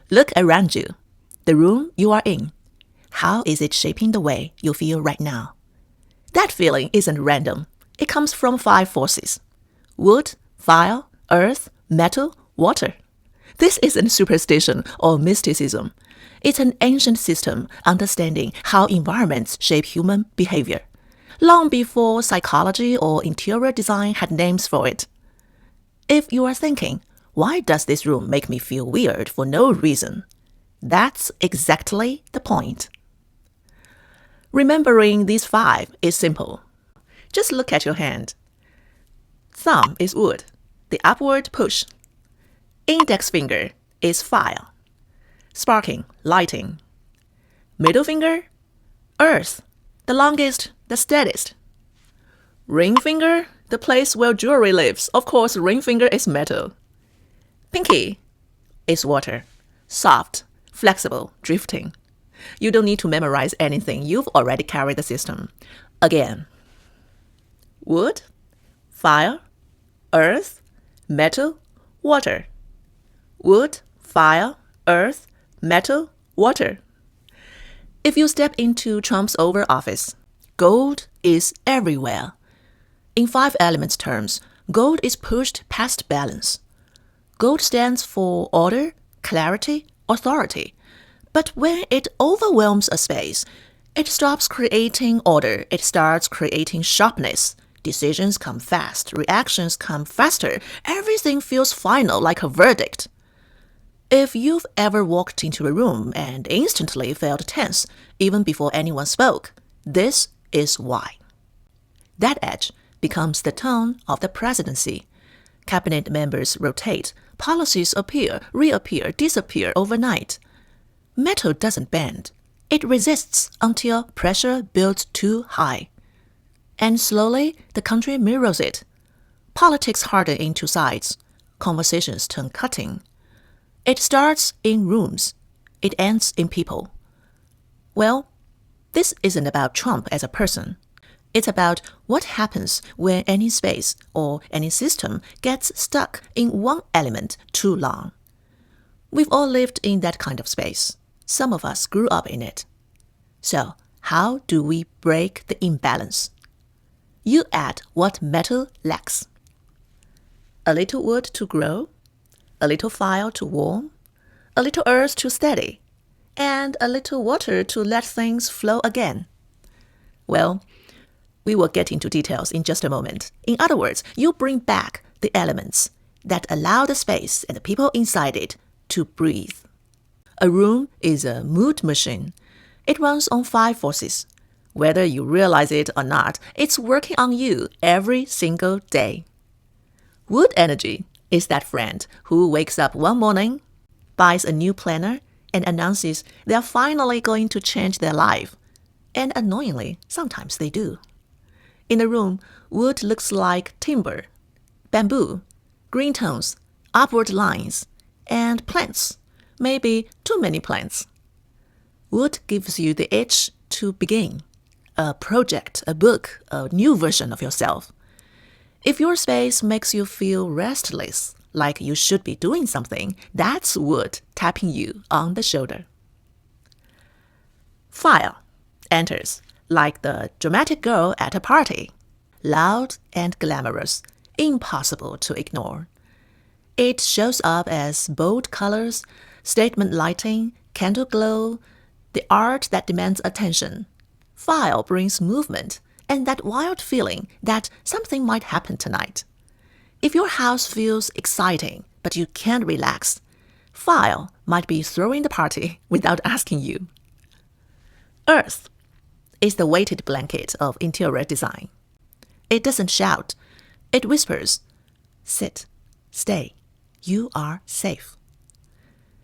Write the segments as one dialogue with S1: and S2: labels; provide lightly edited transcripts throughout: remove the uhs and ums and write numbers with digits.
S1: Look around you. The room you are in. How is it shaping the way you feel right now? That feeling isn't random. It comes from 5 forces: wood, fire, earth, metal, water. This isn't superstition or mysticism. It's an ancient system understanding how environments shape human behavior, long before psychology or interior design had names for it. If you are thinking, why does this room make me feel weird for no reason? That's exactly the point. Remembering these 5 is simple. Just look at your hand. Thumb is wood, the upward push. Index finger is fire, sparking, lighting. Middle finger, earth, the longest, the steadiest. Ring finger, the place where jewelry lives. Of course, ring finger is metal. Pinky is water, soft, flexible, drifting. You don't need to memorize anything. You've already carried the system. Again. Wood, fire, earth, metal, water. Wood, fire, earth, metal, water. If you step into Trump's Oval Office, gold is everywhere. In 5 elements terms, gold is pushed past balance. Gold stands for order, clarity, authority. But when it overwhelms a space, it stops creating order. It starts creating sharpness. Decisions come fast. Reactions come faster. Everything feels final, like a verdict. If you've ever walked into a room and instantly felt tense, even before anyone spoke, this is why. That edge becomes the tone of the presidency. Cabinet members rotate. Policies appear, reappear, disappear overnight. Metal doesn't bend. It resists until pressure builds too high. And slowly, the country mirrors it. Politics harden into sides. Conversations turn cutting. It starts in rooms. It ends in people. Well, this isn't about Trump as a person. It's about what happens when any space or any system gets stuck in one element too long. We've all lived in that kind of space. Some of us grew up in it. So, how do we break the imbalance? You add what metal lacks. A little wood to grow, a little fire to warm, a little earth to steady, and a little water to let things flow again. Well, we will get into details in just a moment. In other words, you bring back the elements that allow the space and the people inside it to breathe. A room is a mood machine. It runs on 5 forces. Whether you realize it or not, it's working on you every single day. Wood energy is that friend who wakes up one morning, buys a new planner, and announces they're finally going to change their life. And annoyingly, sometimes they do. In a room, wood looks like timber, bamboo, green tones, upward lines, and plants. Maybe too many plants. Wood gives you the itch to begin. A project, a book, a new version of yourself. If your space makes you feel restless, like you should be doing something, that's wood tapping you on the shoulder. Fire enters like the dramatic girl at a party. Loud and glamorous, impossible to ignore. It shows up as bold colors, statement lighting, candle glow, the art that demands attention. Fire brings movement and that wild feeling that something might happen tonight. If your house feels exciting but you can't relax, fire might be throwing the party without asking you. Earth is the weighted blanket of interior design. It doesn't shout. It whispers, sit, stay, you are safe.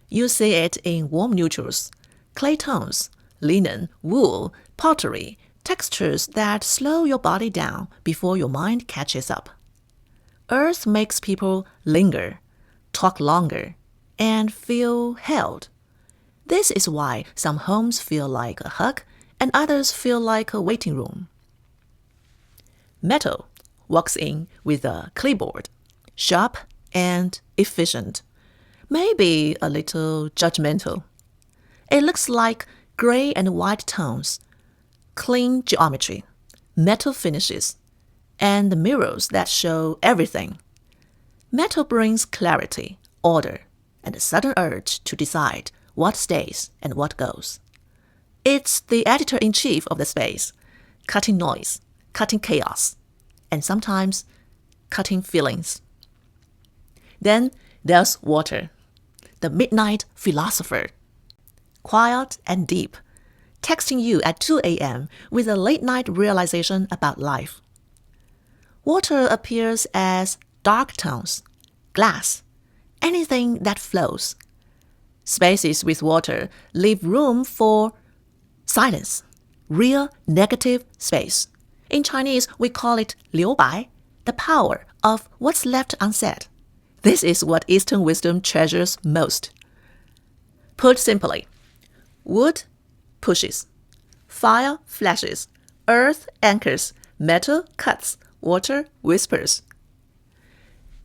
S1: You see it in warm neutrals, clay tones, linen, wool, pottery, textures that slow your body down before your mind catches up. Earth makes people linger, talk longer, and feel held. This is why some homes feel like a hug and others feel like a waiting room. Metal walks in with a clipboard, sharp and efficient. maybe a little judgmental. It looks like gray and white tones, clean geometry, metal finishes, and mirrors that show everything. Metal brings clarity, order, and a sudden urge to decide what stays and what goes. It's the editor-in-chief of the space, cutting noise, cutting chaos, and sometimes cutting feelings. Then there's water, the midnight philosopher, quiet and deep, texting you at 2 a.m. with a late-night realization about life. Water appears as dark tones, glass, anything that flows. Spaces with water leave room for silence, real negative space. In Chinese, we call it 留白, the power of what's left unsaid. This is what Eastern wisdom treasures most. Put simply, wood pushes, fire flashes, earth anchors, metal cuts, water whispers.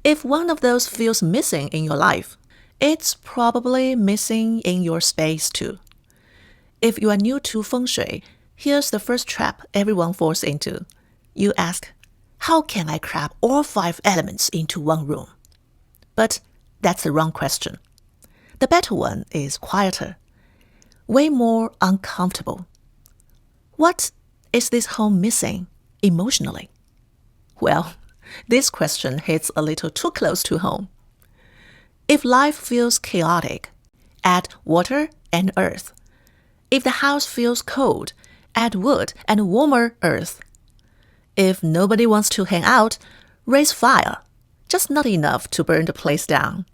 S1: If one of those feels missing in your life, it's probably missing in your space too. If you are new to Feng Shui, here's the first trap everyone falls into. You ask, how can I cram all 5 elements into one room? But that's the wrong question. The better one is quieter, way more uncomfortable. What is this home missing emotionally? Well, this question hits a little too close to home. If life feels chaotic, add water and earth. If the house feels cold, add wood and warmer earth. If nobody wants to hang out, raise fire, just not enough to burn the place down.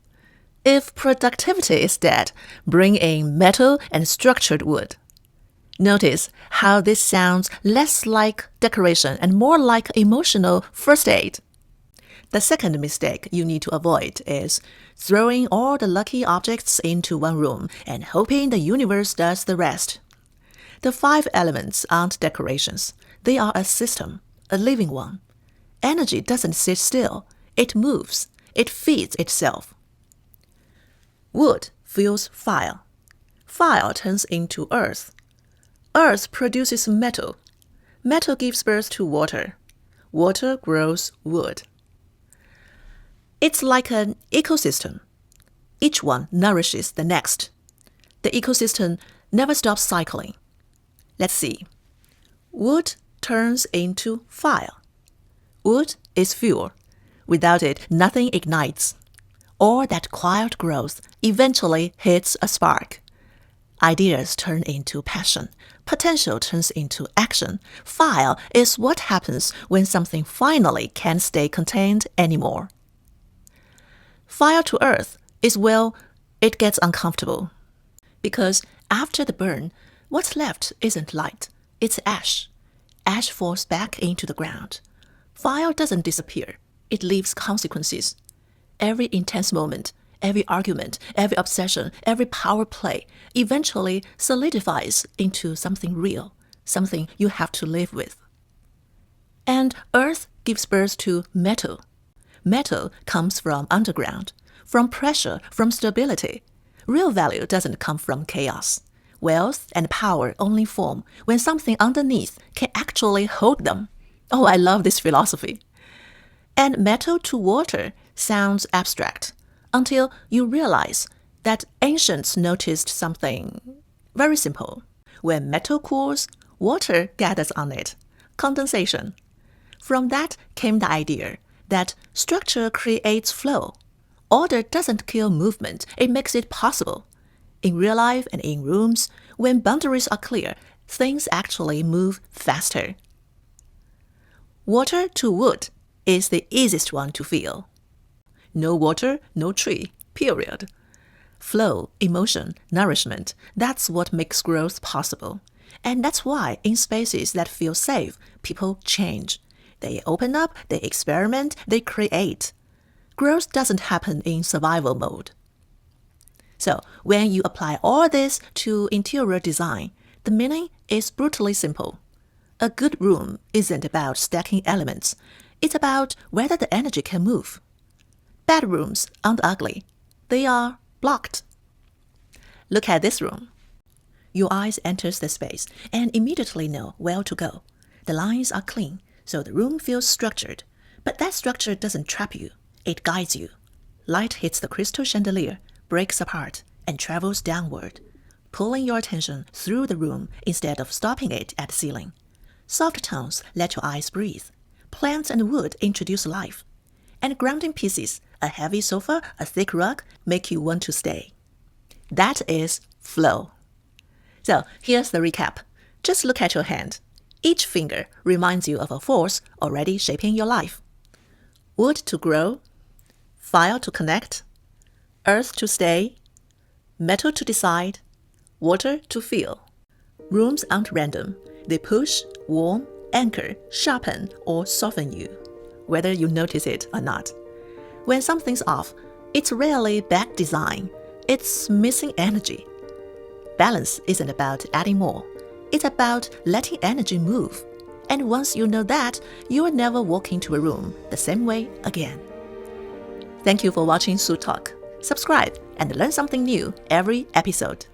S1: If productivity is dead, bring in metal and structured wood. Notice how this sounds less like decoration and more like emotional first aid. The second mistake you need to avoid is throwing all the lucky objects into one room and hoping the universe does the rest. The 5 elements aren't decorations. They are a system, a living one. Energy doesn't sit still. It moves. It feeds itself. Wood fuels fire. Fire turns into earth. Earth produces metal. Metal gives birth to water. Water grows wood. It's like an ecosystem. Each one nourishes the next. The ecosystem never stops cycling. Let's see. Wood turns into fire. Wood is fuel. Without it, nothing ignites. All that quiet growth eventually hits a spark. Ideas turn into passion. Potential turns into action. Fire is what happens when something finally can't stay contained anymore. Fire to earth is where it gets uncomfortable. Because after the burn, what's left isn't light, it's ash. Ash falls back into the ground. Fire doesn't disappear, it leaves consequences. Every intense moment, every argument, every obsession, every power play eventually solidifies into something real, something you have to live with. And earth gives birth to metal. Metal comes from underground, from pressure, from stability. Real value doesn't come from chaos. Wealth and power only form when something underneath can actually hold them. Oh, I love this philosophy. And metal to water sounds abstract until you realize that ancients noticed something very simple. When metal cools, water gathers on it. Condensation. From that came the idea that structure creates flow. Order doesn't kill movement, it makes it possible. In real life and in rooms, when boundaries are clear, things actually move faster. Water to wood is the easiest one to feel. No water, no tree, period. Flow, emotion, nourishment, that's what makes growth possible. And that's why in spaces that feel safe, people change. They open up, they experiment, they create. Growth doesn't happen in survival mode. So, when you apply all this to interior design, the meaning is brutally simple. A good room isn't about stacking elements. It's about whether the energy can move. Bad rooms aren't ugly. They are blocked. Look at this room. Your eyes enters the space and immediately know where to go. The lines are clean, so the room feels structured. But that structure doesn't trap you. It guides you. Light hits the crystal chandelier, breaks apart, and travels downward, pulling your attention through the room instead of stopping it at the ceiling. Soft tones let your eyes breathe. Plants and wood introduce life. And grounding pieces, a heavy sofa, a thick rug, make you want to stay. That is flow. So here's the recap. Just look at your hand. Each finger reminds you of a force already shaping your life. Wood to grow, fire to connect, earth to stay, metal to decide, water to feel. Rooms aren't random. They push, warm, anchor, sharpen, or soften you, whether you notice it or not. When something's off, it's rarely bad design. It's missing energy. Balance isn't about adding more. It's about letting energy move. And once you know that, you will never walk into a room the same way again. Thank you for watching Sue Talk. Subscribe and learn something new every episode.